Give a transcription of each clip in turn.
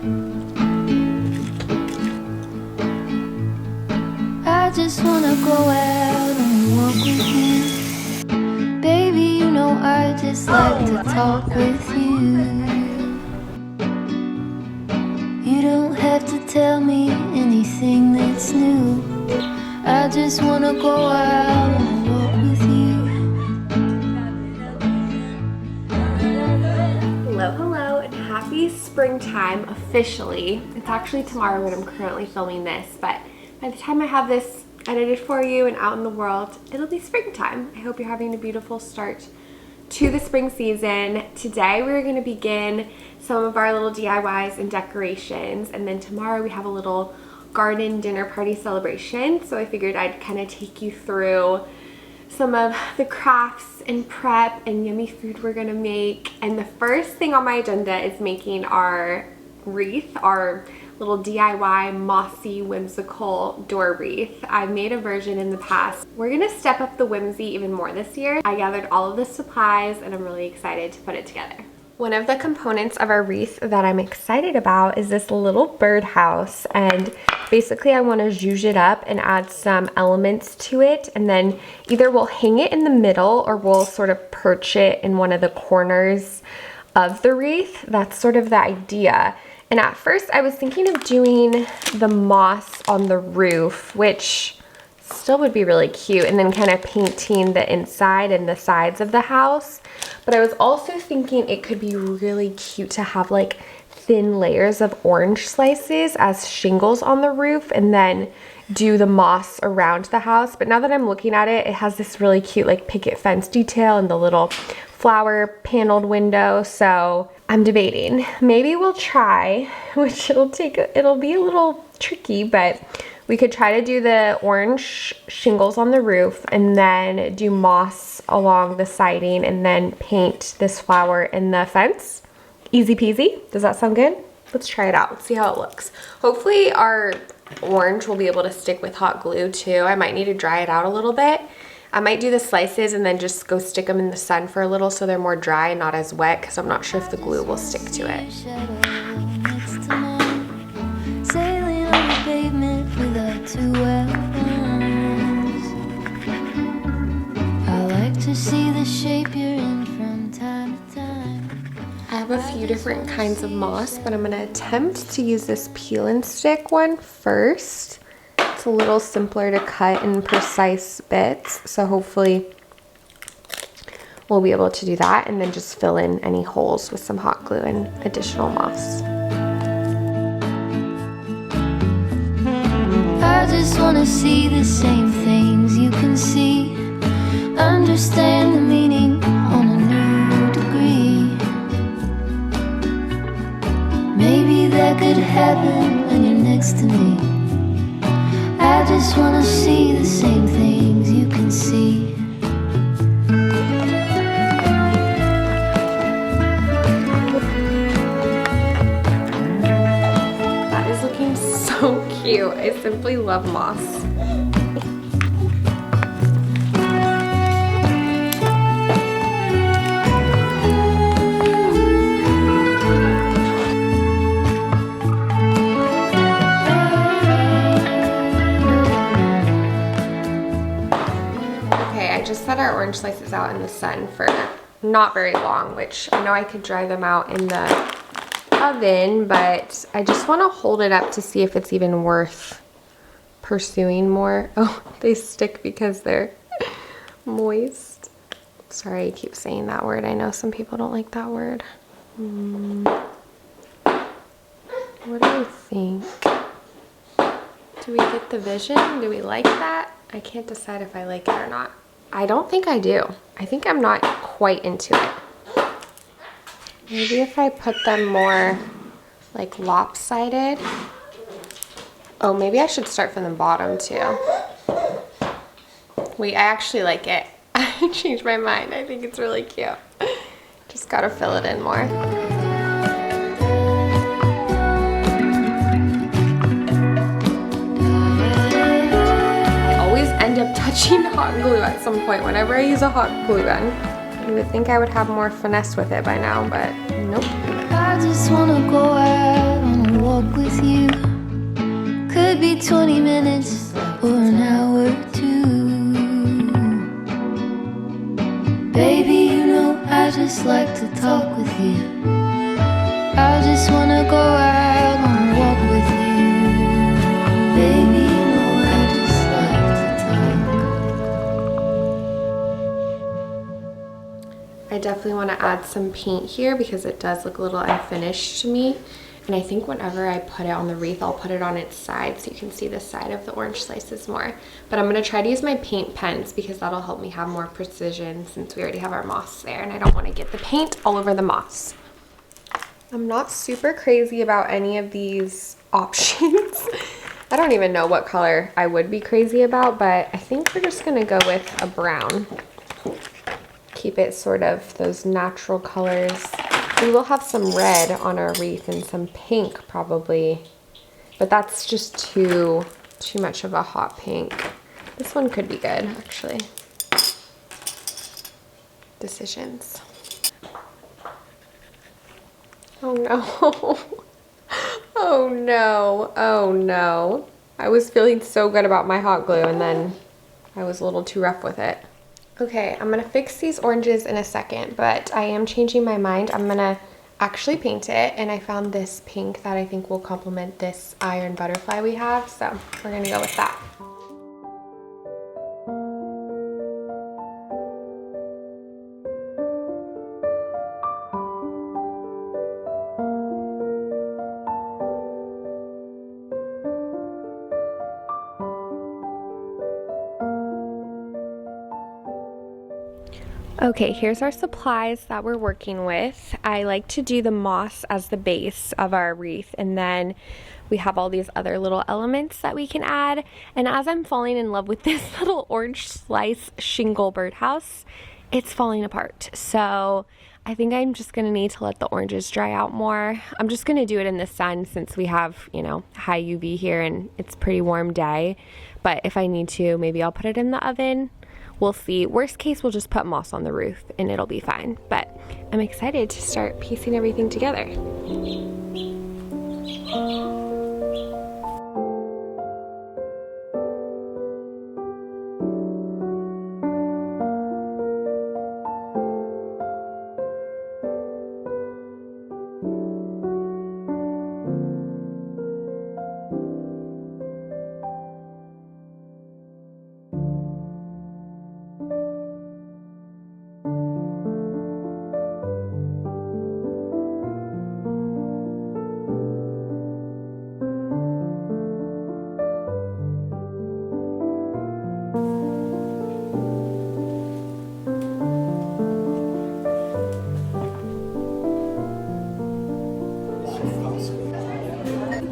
I just wanna go out and walk with you. Baby, you know I just like to talk with you. You don't have to tell me anything that's new. I just wanna go out and walk with you. Hello, hello, and happy springtime officially. It's actually tomorrow when I'm currently filming this, but by the time I have this edited for you and out in the world, it'll be springtime. I hope you're having a beautiful start to the spring season. Today we're going to begin some of our little DIYs and decorations, and then tomorrow we have a little garden dinner party celebration. So I figured I'd kind of take you through some of the crafts and prep and yummy food we're gonna make. And the first thing on my agenda is making our wreath, our little DIY mossy whimsical door wreath. I've made a version in the past. We're gonna step up the whimsy even more this year. I gathered all of the supplies and I'm really excited to put it together. One of the components of our wreath that I'm excited about is this little birdhouse, and basically I want to zhuzh it up and add some elements to it, and then either we'll hang it in the middle or we'll sort of perch it in one of the corners of the wreath. That's sort of the idea. And at first I was thinking of doing the moss on the roof, which still would be really cute, and then kind of painting the inside and the sides of the house. But I was also thinking it could be really cute to have like thin layers of orange slices as shingles on the roof and then do the moss around the house. But now that I'm looking at it, it has this really cute like picket fence detail and the little flower paneled window. So I'm debating. Maybe we'll try, which it'll be a little tricky, but we could try to do the orange shingles on the roof and then do moss along the siding and then paint this flower in the fence. Easy peasy. Does that sound good? Let's try it out. Let's see how it looks. Hopefully our orange will be able to stick with hot glue too. I might need to dry it out a little bit. I might do the slices and then just go stick them in the sun for a little so they're more dry and not as wet, because I'm not sure if the glue will stick to it. Sailing on the pavement without two weapons. I like to see the shape you're in from time to time. I have a few different kinds of moss, but I'm gonna attempt to use this peel and stick one first. It's a little simpler to cut in precise bits, so hopefully we'll be able to do that and then just fill in any holes with some hot glue and additional moss. I just wanna see the same things you can see, understand the meaning on a new degree. Maybe that could happen when you're next to me. I just wanna see the same things you can see. That is looking so cute. I simply love moss. Set our orange slices out in the sun for not very long, which I know I could dry them out in the oven, but I just want to hold it up to see if it's even worth pursuing more. Oh, they stick because they're moist. Sorry, I keep saying that word. I know some people don't like that word. What do I think? Do we get the vision? Do we like that? I can't decide if I like it or not. I don't think I do. I think I'm not quite into it. Maybe if I put them more like lopsided. Oh, maybe I should start from the bottom too. Wait, I actually like it. I changed my mind. I think it's really cute. Just gotta fill it in more. End up touching hot glue at some point whenever I use a hot glue gun. You would think I would have more finesse with it by now, but nope. I just wanna go out on a I just wanna go out on a walk with you. Baby, you know I just like to talk. I definitely want to add some paint here because it does look a little unfinished to me. And I think whenever I put it on the wreath, I'll put it on its side so you can see the side of the orange slices more. But I'm going to try to use my paint pens because that'll help me have more precision since we already have our moss there and I don't want to get the paint all over the moss. I'm not super crazy about any of these options. I don't even know what color I would be crazy about, but I think we're just going to go with a brown. Keep it sort of those natural colors. We will have some red on our wreath and some pink probably, but that's just too much of a hot pink. This one could be good actually. Decisions. Oh no. Oh no. Oh no. I was feeling so good about my hot glue and then I was a little too rough with it. Okay, I'm gonna fix these oranges in a second, but I am changing my mind. I'm gonna actually paint it, and I found this pink that I think will complement this iron butterfly we have, so we're gonna go with that. Okay, here's our supplies that we're working with. I like to do the moss as the base of our wreath, and then we have all these other little elements that we can add. And as I'm falling in love with this little orange slice shingle birdhouse, it's falling apart. So I think I'm just gonna need to let the oranges dry out more. I'm just gonna do it in the sun since we have, you know, high UV here and it's a pretty warm day. But if I need to, maybe I'll put it in the oven. We'll see. Worst case, we'll just put moss on the roof and it'll be fine. But I'm excited to start piecing everything together.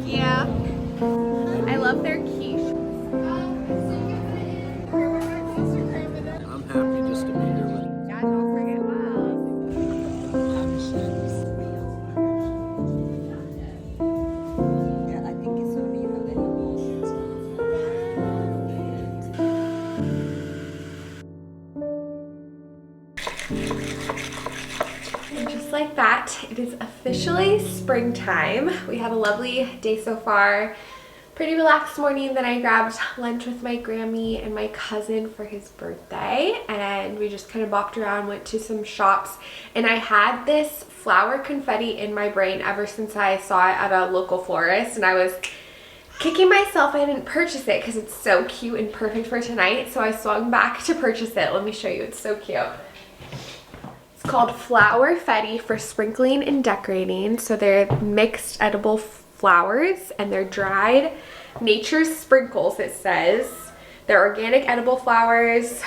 Yeah, I love their quiche. I'm happy just to be here with you. Yeah, don't forget Yeah, I think it's only you have any emotions. And just like that, it is officially springtime. We had a lovely day so far. Pretty relaxed morning. Then I grabbed lunch with my Grammy and my cousin for his birthday, and we just kind of bopped around, went to some shops, and I had this flower confetti in my brain ever since I saw it at a local florist, and I was kicking myself I didn't purchase it because it's so cute and perfect for tonight. So I swung back to purchase it. Let me show you. It's so cute. It's called Flower Fetty for sprinkling and decorating. So they're mixed edible flowers and they're dried nature's sprinkles, it says. They're organic edible flowers,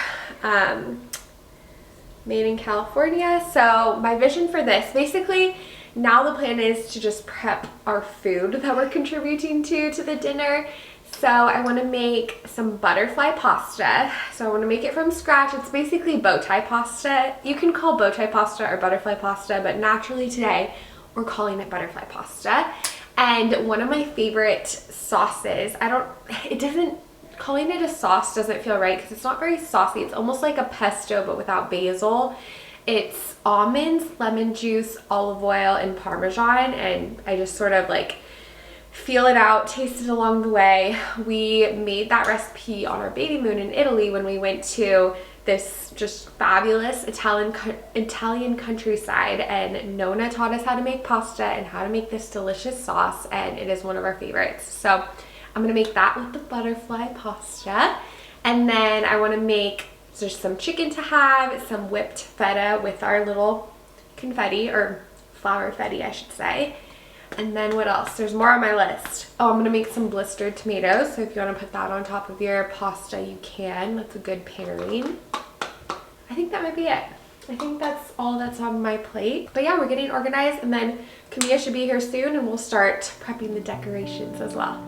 made in California. So my vision for this, basically now the plan is to just prep our food that we're contributing to the dinner. So I want to make some butterfly pasta. So I want to make it from scratch. It's basically bow tie pasta. You can call bow tie pasta or butterfly pasta, but naturally today we're calling it butterfly pasta. And one of my favorite sauces, calling it a sauce doesn't feel right because it's not very saucy. It's almost like a pesto but without basil. It's almonds, lemon juice, olive oil, and Parmesan, and I just sort of like feel it out, taste it along the way. We made that recipe on our baby moon in Italy when we went to this just fabulous Italian countryside, and Nona taught us how to make pasta and how to make this delicious sauce, and it is one of our favorites. So I'm gonna make that with the butterfly pasta. And then I wanna make just some chicken to have, some whipped feta with our little confetti, or flour fetty I should say. And then what else? There's more on my list. Oh, I'm gonna make some blistered tomatoes. So if you wanna put that on top of your pasta, you can. That's a good pairing. I think that might be it. I think that's all that's on my plate. But yeah, we're getting organized, and then Camilla should be here soon and we'll start prepping the decorations as well.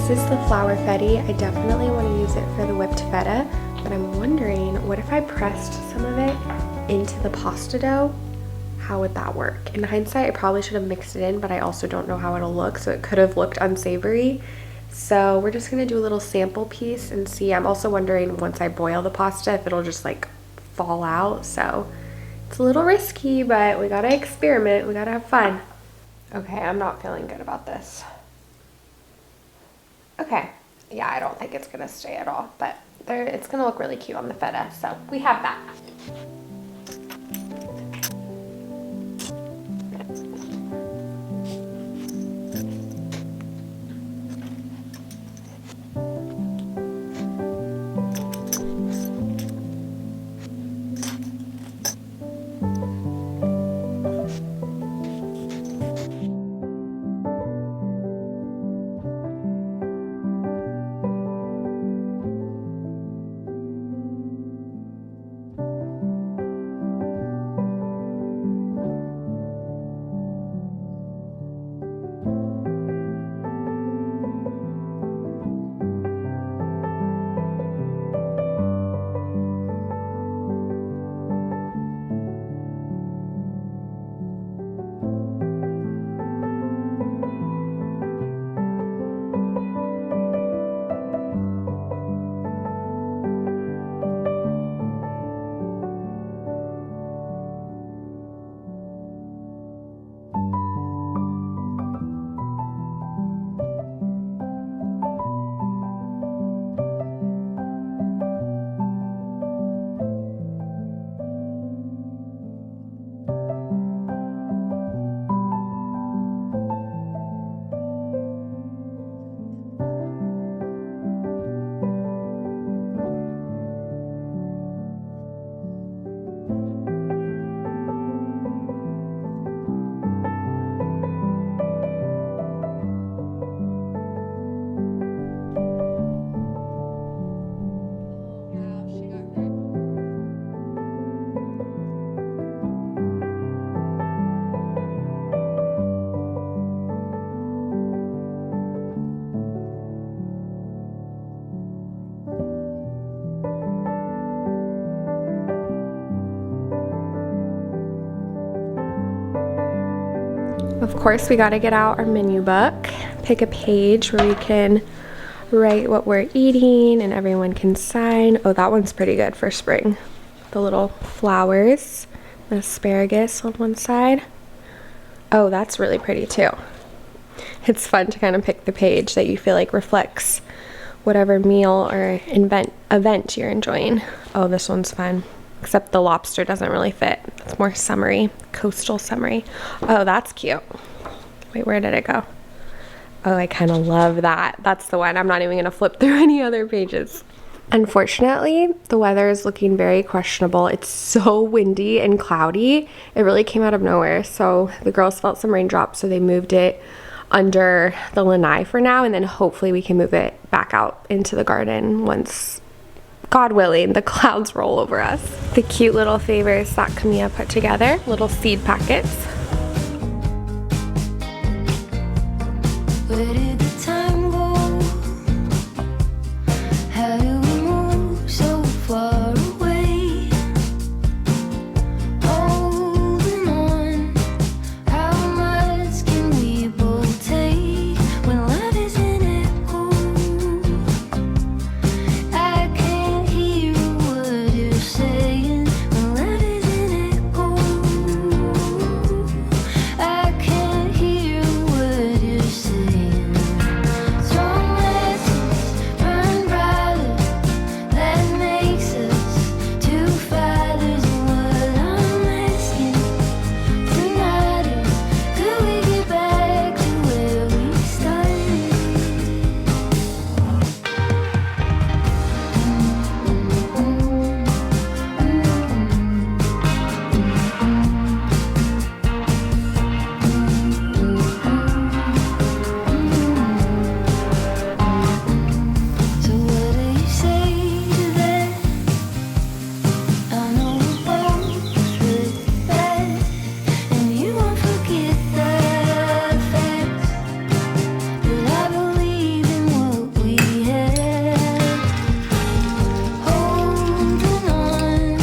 This is the flour fetty. I definitely want to use it for the whipped feta, but I'm wondering, what if I pressed some of it into the pasta dough? How would that work? In hindsight, I probably should have mixed it in, but I also don't know how it'll look, so it could have looked unsavory. So we're just gonna do a little sample piece and see. I'm also wondering, once I boil the pasta, if it'll just like fall out. So it's a little risky, but we gotta experiment, we gotta have fun. Okay, I'm not feeling good about this. Okay, yeah, I don't think it's gonna stay at all, but it's gonna look really cute on the feta, so we have that. course, we gotta get out our menu book, pick a page where we can write what we're eating and everyone can sign. Oh, that one's pretty good for spring. The little flowers, the asparagus on one side. Oh, that's really pretty too. It's fun to kind of pick the page that you feel like reflects whatever meal or event you're enjoying. Oh, this one's fun. Except the lobster doesn't really fit. It's more summery, coastal summery. Oh, that's cute. Wait, where did it go? Oh, I kind of love that. That's the one. I'm not even going to flip through any other pages. Unfortunately, the weather is looking very questionable. It's so windy and cloudy. It really came out of nowhere. So the girls felt some raindrops, so they moved it under the lanai for now, and then hopefully we can move it back out into the garden once, God willing, the clouds roll over us. The cute little favors that Camilla put together, little seed packets. Where did the time go? How do we move so far away? Holding on, how much can we both take when love is an echo? I can't hear what you're saying when love is an echo. I can't hear what you're saying. Strong lessons burn brighter, that makes us two fighters. And what I'm asking tonight is, could we get back to where we started? So what do you say to that? I know we're both really bad, and you won't forget the facts, but I believe in what we had. Holding on,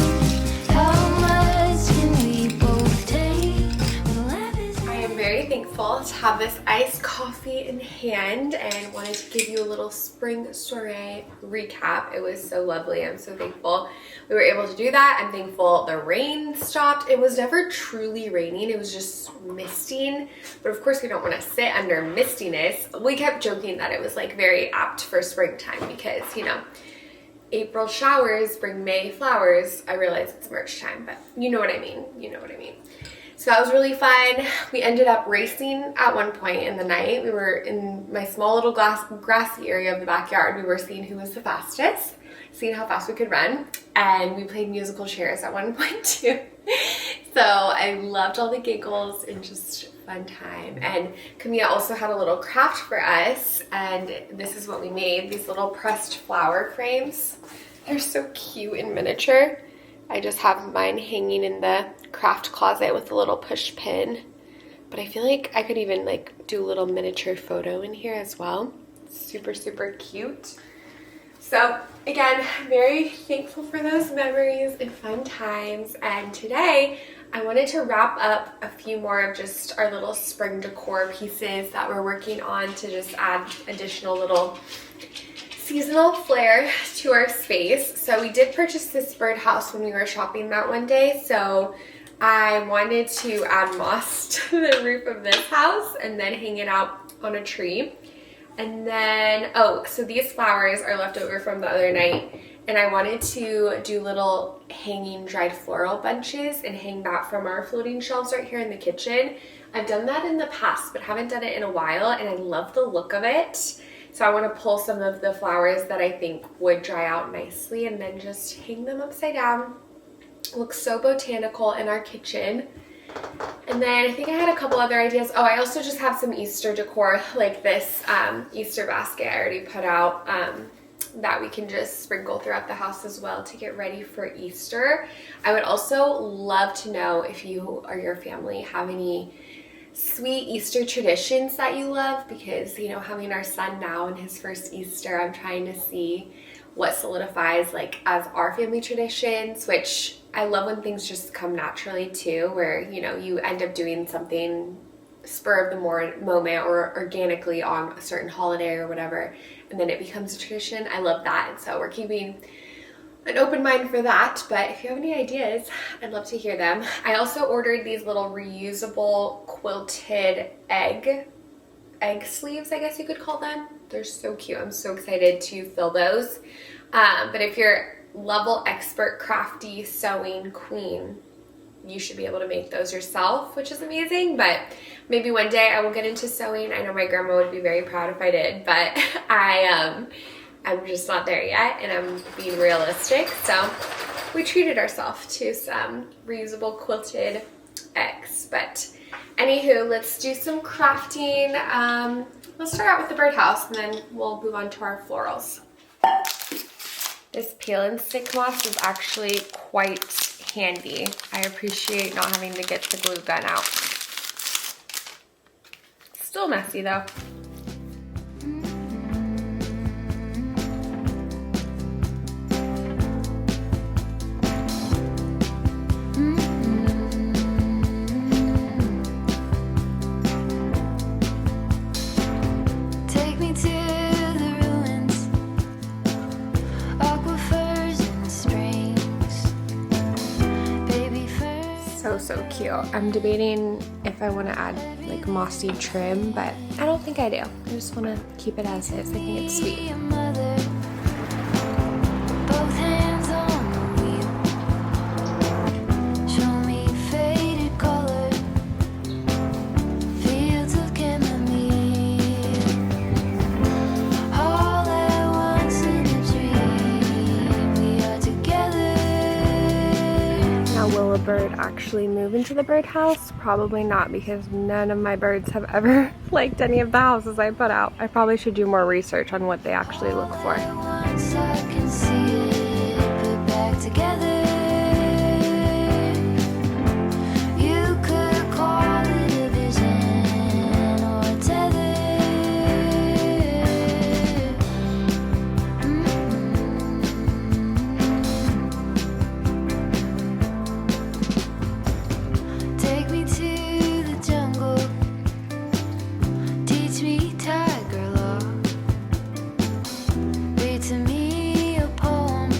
how much can we both take when life is? I am very thankful to have this iced coffee in hand and wanted to give you a little spring soiree recap. It was so lovely. I'm so thankful we were able to do that. I'm thankful the rain stopped. It was never truly raining. It was just misting. But of course we don't want to sit under mistiness. We kept joking that it was like very apt for springtime because, you know, April showers bring May flowers. I realize it's March time, but you know what I mean. You know what I mean. So that was really fun. We ended up racing at one point in the night. We were in my small little grassy area of the backyard. We were seeing who was the fastest, seeing how fast we could run. And we played musical chairs at one point too. So I loved all the giggles and just fun time. And Camilla also had a little craft for us. And this is what we made, these little pressed flower frames. They're so cute in miniature. I just have mine hanging in the craft closet with a little push pin. But I feel like I could even like do a little miniature photo in here as well. Super, super cute. So again, very thankful for those memories and fun times. And today I wanted to wrap up a few more of just our little spring decor pieces that we're working on to just add additional little seasonal flair to our space. So we did purchase this birdhouse when we were shopping that one day. So I wanted to add moss to the roof of this house and then hang it out on a tree. And then, oh, so these flowers are left over from the other night. And I wanted to do little hanging dried floral bunches and hang that from our floating shelves right here in the kitchen. I've done that in the past, but haven't done it in a while. And I love the look of it. So I want to pull some of the flowers that I think would dry out nicely and then just hang them upside down. Looks so botanical in our kitchen. And then I think I had a couple other ideas. Oh, I also just have some Easter decor like this Easter basket I already put out that we can just sprinkle throughout the house as well to get ready for Easter. I would also love to know if you or your family have any sweet Easter traditions that you love, because, you know, having our son now in his first Easter, I'm trying to see what solidifies like as our family traditions, which I love when things just come naturally too, where, you know, you end up doing something spur of the moment or organically on a certain holiday or whatever, and then it becomes a tradition. I love that, and so we're keeping an open mind for that. But if you have any ideas, I'd love to hear them. I also ordered these little reusable quilted egg sleeves, I guess you could call them. They're so cute. I'm so excited to fill those. But if you're level expert crafty sewing queen, you should be able to make those yourself, which is amazing. But maybe one day I will get into sewing. I know my grandma would be very proud if I did, but I'm just not there yet, and I'm being realistic. So we treated ourselves to some reusable quilted eggs. But anywho, let's do some crafting. Let's start out with the birdhouse, and then we'll move on to our florals. This peel and stick moss is actually quite handy. I appreciate not having to get the glue gun out. Still messy though. Take me to the ruins, aquifers and springs, baby first. So cute. I'm debating if I want to add like mossy trim, but I don't think I do. I just want to keep it as is. I think it's sweet. A mother, both hands on the wheel. Show me faded color, fields of chamomile. All at once in a dream, we are together. Now, will a bird actually move into the birdhouse? Probably not, because none of my birds have ever liked any of the houses I put out. I probably should do more research on what they actually look for. Once I can see it put back together. You could call it a vision or a tether. Take me to the jungle, teach me tiger law. Read to me a poem,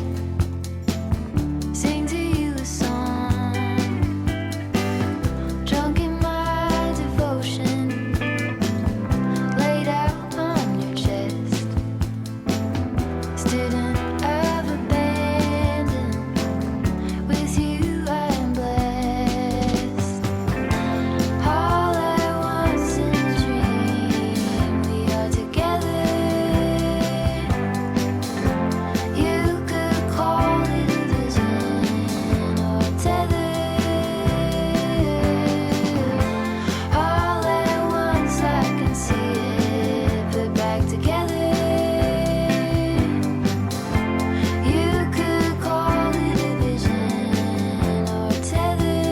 sing to you a song. Drunk in my devotion, laid out on your chest. Student of abandon, with you I am blessed. All at once in a dream, we are together. You could call it a vision or a tether. All at once I can see it put back together. You could call it a vision or a tether.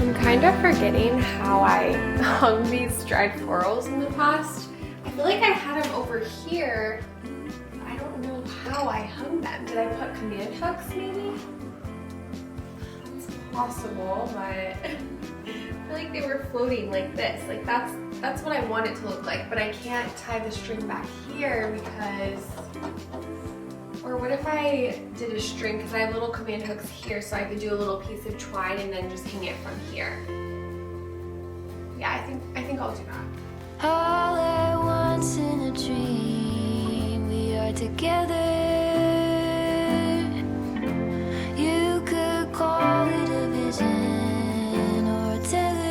I'm kind of forgetting how I hung these dried florals in the past. I feel like I had them over here. I don't know how I hung them. Did I put command hooks maybe? That's possible, but I feel like they were floating like this. Like that's what I want it to look like, but I can't tie the string back here because, or what if I did a string, because I have little command hooks here, so I could do a little piece of twine and then just hang it from here. Yeah, I think I'll do that. All at once in a dream, we are together. You could call it a vision or a tether.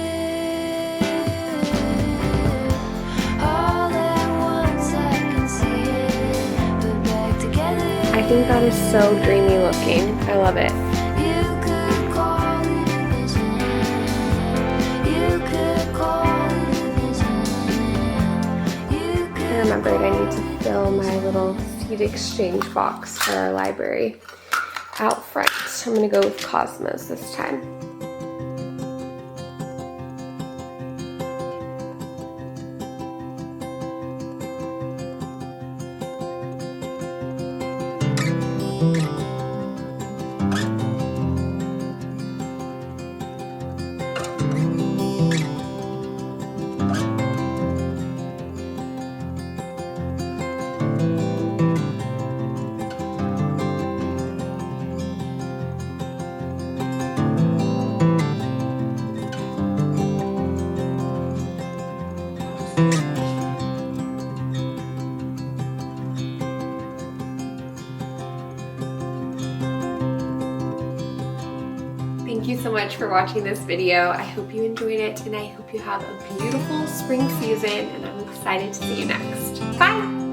All at once I can see it put back together. I think that is so dreamy looking. I love it. You could call it a vision. You could call it a vision. You I could. remembered I need to fill my little seed exchange box for our library out front. I'm gonna go with Cosmos this time. much for watching this video. I hope you enjoyed it and I hope you have a beautiful spring season, and I'm excited to see you next. Bye!